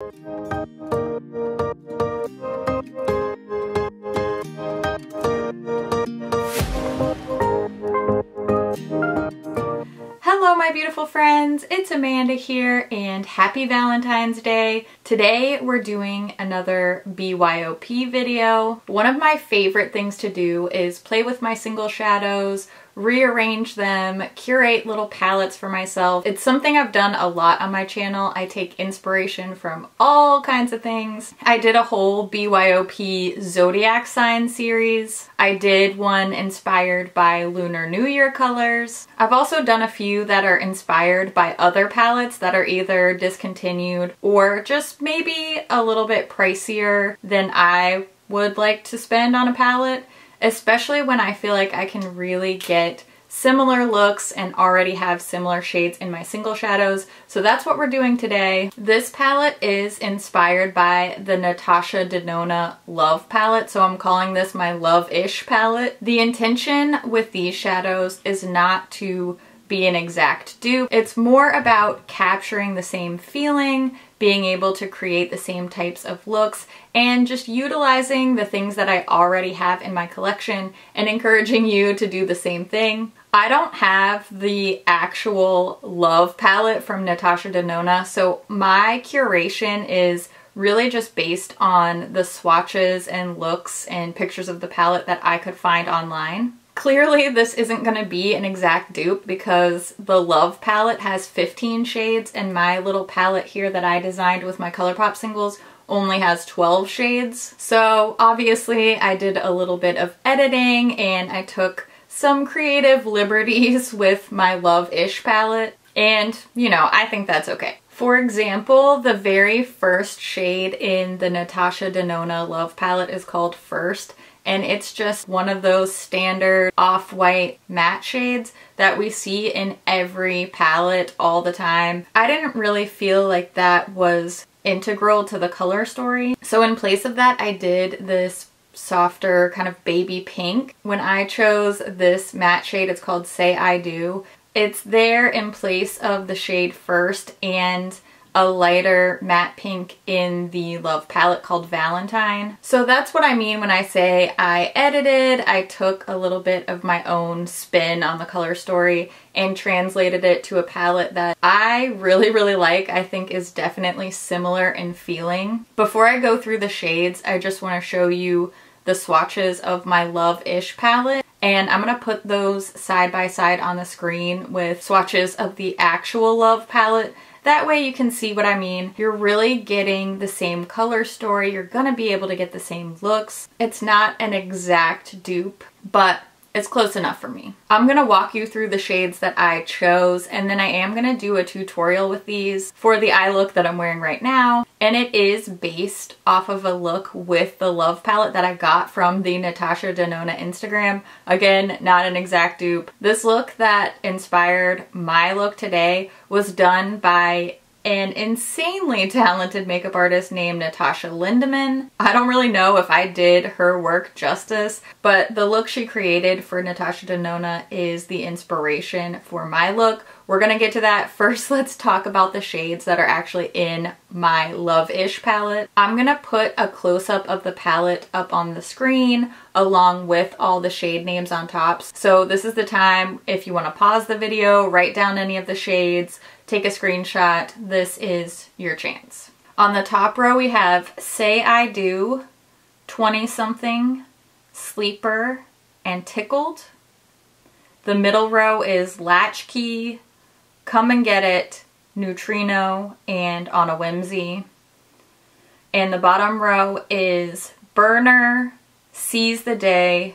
Hello my beautiful friends, it's Amanda here and happy Valentine's Day. Today we're doing another BYOP video. One of my favorite things to do is play with my single shadows, rearrange them, curate little palettes for myself. It's something I've done a lot on my channel. I take inspiration from all kinds of things. I did a whole BYOP zodiac sign series. I did one inspired by Lunar New Year colors. I've also done a few that are inspired by other palettes that are either discontinued or just maybe a little bit pricier than I would like to spend on a palette, especially when I feel like I can really get similar looks and already have similar shades in my single shadows. So that's what we're doing today. This palette is inspired by the Natasha Denona Love palette, so I'm calling this my Love-ish palette. The intention with these shadows is not to be an exact dupe. It's more about capturing the same feeling, being able to create the same types of looks, and just utilizing the things that I already have in my collection and encouraging you to do the same thing. I don't have the actual Love palette from Natasha Denona, so my curation is really just based on the swatches and looks and pictures of the palette that I could find online. Clearly this isn't going to be an exact dupe because the Love palette has 15 shades and my little palette here that I designed with my ColourPop singles only has 12 shades. So obviously I did a little bit of editing and I took some creative liberties with my Love-ish palette, and you know, I think that's okay. For example, the very first shade in the Natasha Denona Love palette is called First, and it's just one of those standard off-white matte shades that we see in every palette all the time. I didn't really feel like that was integral to the color story, so in place of that I did this softer kind of baby pink. When I chose this matte shade, it's called Say I Do. It's there in place of the shade First and a lighter matte pink in the Love palette called Valentine. So that's what I mean when I say I edited. I took a little bit of my own spin on the color story and translated it to a palette that I really like. I think is definitely similar in feeling. Before I go through the shades, I just want to show you the swatches of my Love-ish palette, and I'm gonna put those side by side on the screen with swatches of the actual Love palette. That way you can see what I mean. You're really getting the same color story. You're gonna be able to get the same looks. It's not an exact dupe, but it's close enough for me. I'm gonna walk you through the shades that I chose, and then I am gonna do a tutorial with these for the eye look that I'm wearing right now. And it is based off of a look with the Love palette that I got from the Natasha Denona Instagram. Again, not an exact dupe. This look that inspired my look today was done by an insanely talented makeup artist named Natasha Lindemann. I don't really know if I did her work justice, but the look she created for Natasha Denona is the inspiration for my look. We're gonna get to that. First, let's talk about the shades that are actually in my Love-ish palette. I'm gonna put a close-up of the palette up on the screen along with all the shade names on top. So this is the time, if you wanna pause the video, write down any of the shades, take a screenshot, this is your chance. On the top row we have Say I Do, 20 Something, Sleeper, and Tickled. The middle row is Latchkey, Come and Get It, Neutrino, and On a Whimsy. And the bottom row is Burner, Seize the Day,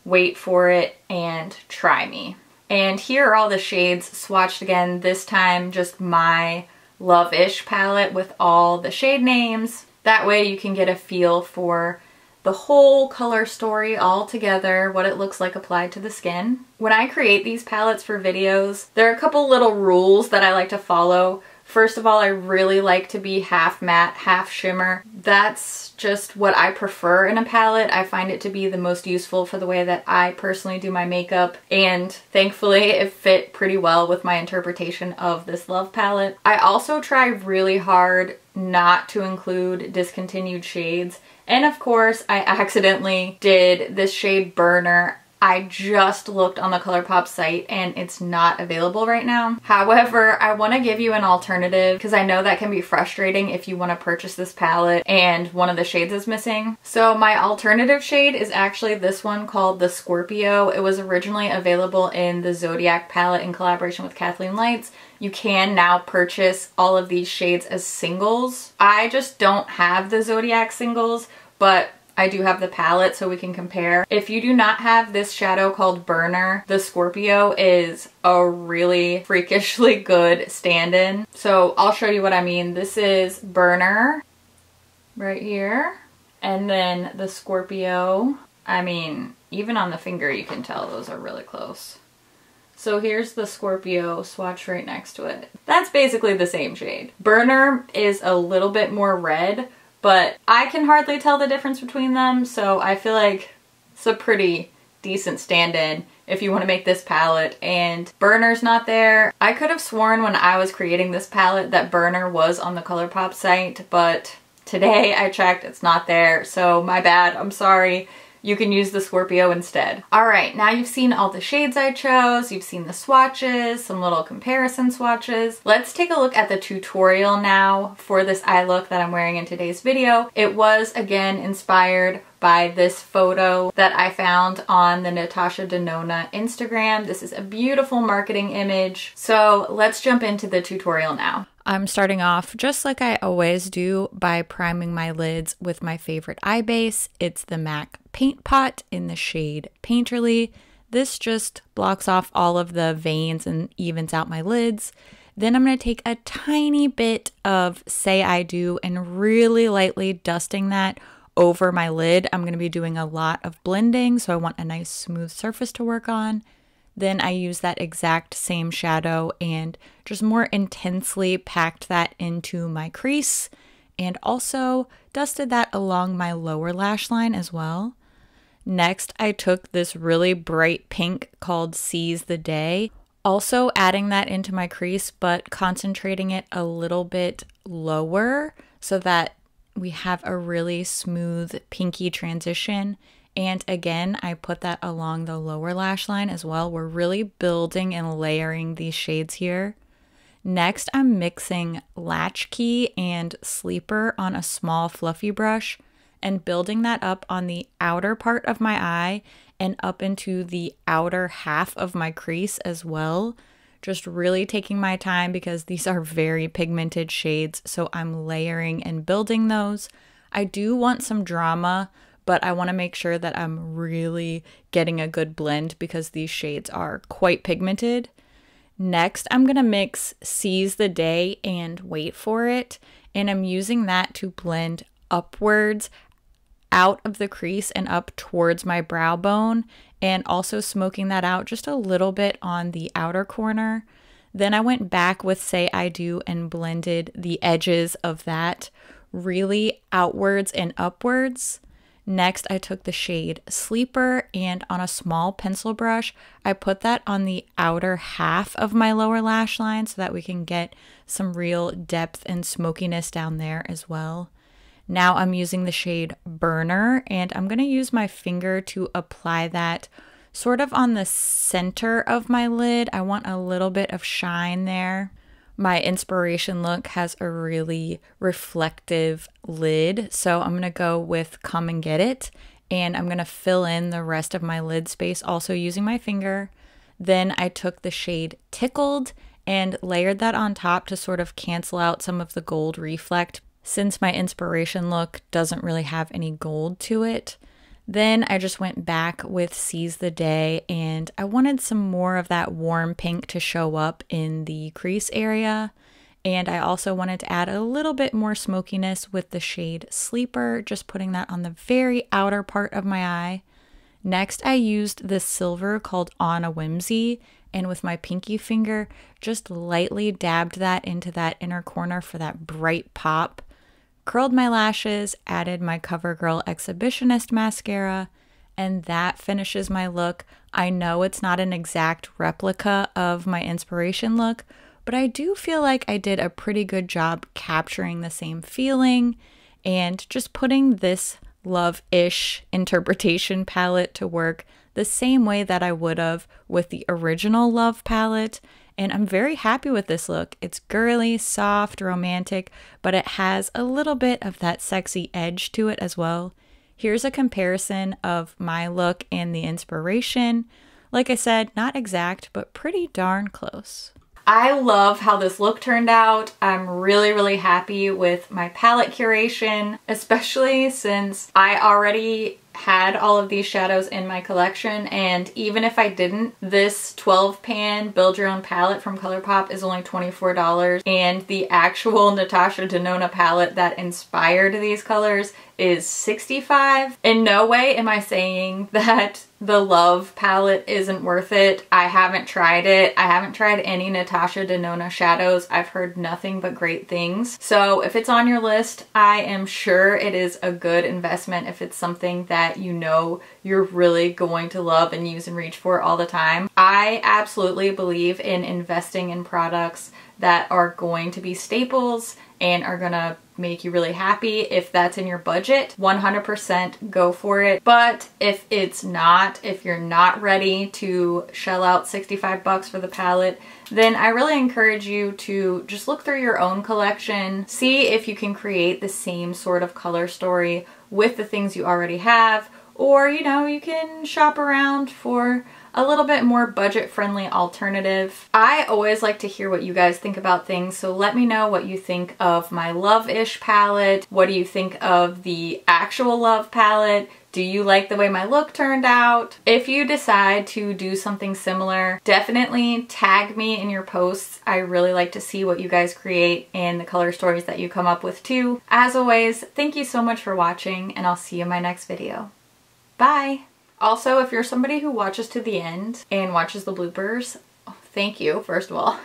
Wait for It, and Try Me. And here are all the shades swatched again, this time just my Love-ish palette with all the shade names. That way you can get a feel for the whole color story all together, what it looks like applied to the skin. When I create these palettes for videos, there are a couple little rules that I like to follow. First of all, I really like to be half matte, half shimmer. That's just what I prefer in a palette. I find it to be the most useful for the way that I personally do my makeup, and thankfully it fit pretty well with my interpretation of this Love palette. I also try really hard not to include discontinued shades. And of course, I accidentally did this shade Burner. I just looked on the ColourPop site and it's not available right now. However, I want to give you an alternative because I know that can be frustrating if you want to purchase this palette and one of the shades is missing. So my alternative shade is actually this one called the Scorpio. It was originally available in the Zodiac palette in collaboration with Kathleen Lights. You can now purchase all of these shades as singles. I just don't have the Zodiac singles, but I do have the palette so we can compare. If you do not have this shadow called Burner, the Scorpio is a really freakishly good stand-in. So I'll show you what I mean. This is Burner right here. And then the Scorpio, I mean, even on the finger you can tell those are really close. So here's the Scorpio swatch right next to it. That's basically the same shade. Burner is a little bit more red, but I can hardly tell the difference between them, so I feel like it's a pretty decent stand-in if you want to make this palette. And Burner's not there. I could have sworn when I was creating this palette that Burner was on the ColourPop site, but today I checked, it's not there, so my bad, I'm sorry. You can use the Scorpio instead. All right, now you've seen all the shades I chose, you've seen the swatches, some little comparison swatches. Let's take a look at the tutorial now for this eye look that I'm wearing in today's video. It was, again, inspired by this photo that I found on the Natasha Denona Instagram. This is a beautiful marketing image. So let's jump into the tutorial now. I'm starting off just like I always do by priming my lids with my favorite eye base. It's the MAC Paint Pot in the shade Painterly. This just blocks off all of the veins and evens out my lids. Then I'm going to take a tiny bit of Say I Do and really lightly dusting that over my lid. I'm going to be doing a lot of blending, so I want a nice smooth surface to work on. Then I use that exact same shadow and just more intensely packed that into my crease and also dusted that along my lower lash line as well. Next, I took this really bright pink called Seize the Day, also adding that into my crease but concentrating it a little bit lower so that we have a really smooth pinky transition. And again, I put that along the lower lash line as well. We're really building and layering these shades here. Next, I'm mixing Latchkey and Sleeper on a small fluffy brush and building that up on the outer part of my eye and up into the outer half of my crease as well. Just really taking my time because these are very pigmented shades, so I'm layering and building those. I do want some drama, but I want to make sure that I'm really getting a good blend because these shades are quite pigmented. Next, I'm going to mix Seize the Day and Wait for It, and I'm using that to blend upwards out of the crease and up towards my brow bone, and also smoking that out just a little bit on the outer corner. Then I went back with Say I Do and blended the edges of that really outwards and upwards. Next, I took the shade Sleeper and on a small pencil brush, I put that on the outer half of my lower lash line so that we can get some real depth and smokiness down there as well. Now I'm using the shade Burner and I'm going to use my finger to apply that sort of on the center of my lid. I want a little bit of shine there. My inspiration look has a really reflective lid, so I'm going to go with Come and Get It, and I'm going to fill in the rest of my lid space also using my finger. Then I took the shade Tickled and layered that on top to sort of cancel out some of the gold reflect since my inspiration look doesn't really have any gold to it. Then I just went back with Seize the Day and I wanted some more of that warm pink to show up in the crease area. And I also wanted to add a little bit more smokiness with the shade Sleeper, just putting that on the very outer part of my eye. Next, I used this silver called On a Whimsy, and with my pinky finger, just lightly dabbed that into that inner corner for that bright pop. Curled my lashes, added my CoverGirl Exhibitionist mascara, and that finishes my look. I know it's not an exact replica of my inspiration look, but I do feel like I did a pretty good job capturing the same feeling and just putting this love-ish interpretation palette to work the same way that I would have with the original Love palette. And I'm very happy with this look. It's girly, soft, romantic, but it has a little bit of that sexy edge to it as well. Here's a comparison of my look and the inspiration. Like I said, not exact, but pretty darn close. I love how this look turned out. I'm really, really happy with my palette curation, especially since I already had all of these shadows in my collection, and even if I didn't, this 12 pan build your own palette from ColourPop is only $24, and the actual Natasha Denona palette that inspired these colors is $65. In no way am I saying that the Love palette isn't worth it. I haven't tried it. I haven't tried any Natasha Denona shadows. I've heard nothing but great things. So if it's on your list, I am sure it is a good investment if it's something that you know you're really going to love and use and reach for all the time. I absolutely believe in investing in products that are going to be staples and are gonna make you really happy. If that's in your budget, 100% go for it. But if it's not, if you're not ready to shell out 65 bucks for the palette, then I really encourage you to just look through your own collection, see if you can create the same sort of color story with the things you already have, or you know, you can shop around for a little bit more budget-friendly alternative. I always like to hear what you guys think about things, so let me know what you think of my Love-ish palette. What do you think of the actual Love palette? Do you like the way my look turned out? If you decide to do something similar, definitely tag me in your posts. I really like to see what you guys create and the color stories that you come up with too. As always, thank you so much for watching, and I'll see you in my next video. Bye! Also, if you're somebody who watches to the end and watches the bloopers, thank you, first of all.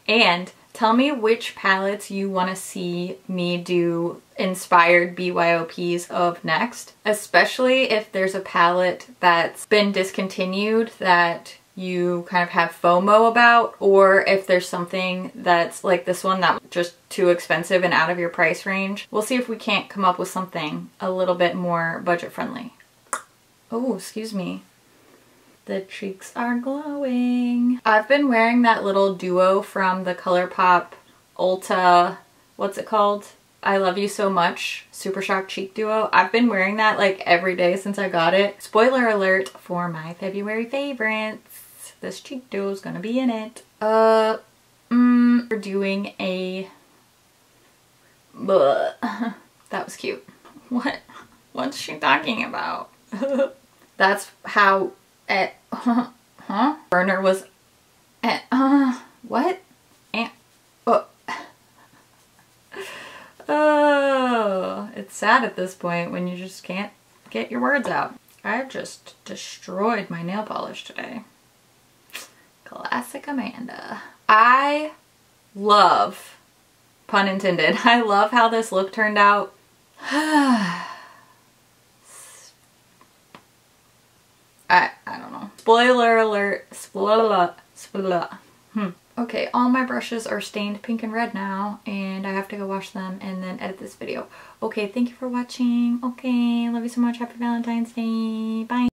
And tell me which palettes you want to see me do inspired BYOPs of next, especially if there's a palette that's been discontinued that you kind of have FOMO about, or if there's something that's like this one that's just too expensive and out of your price range. We'll see if we can't come up with something a little bit more budget friendly. Oh, excuse me. The cheeks are glowing. I've been wearing that little duo from the ColourPop Ulta, what's it called? I Love You So Much Super Shock Cheek Duo. I've been wearing that like every day since I got it. Spoiler alert for my February favorites. This cheek duo is gonna be in it. We're doing a... That was cute. What's she talking about? That's how Burner was what? Oh, it's sad at this point when you just can't get your words out. I've just destroyed my nail polish today. Classic Amanda. I love, pun intended, I love how this look turned out. I don't know. Spoiler alert. Okay, all my brushes are stained pink and red now, and I have to go wash them and then edit this video. Okay, thank you for watching. Okay, love you so much. Happy Valentine's Day. Bye.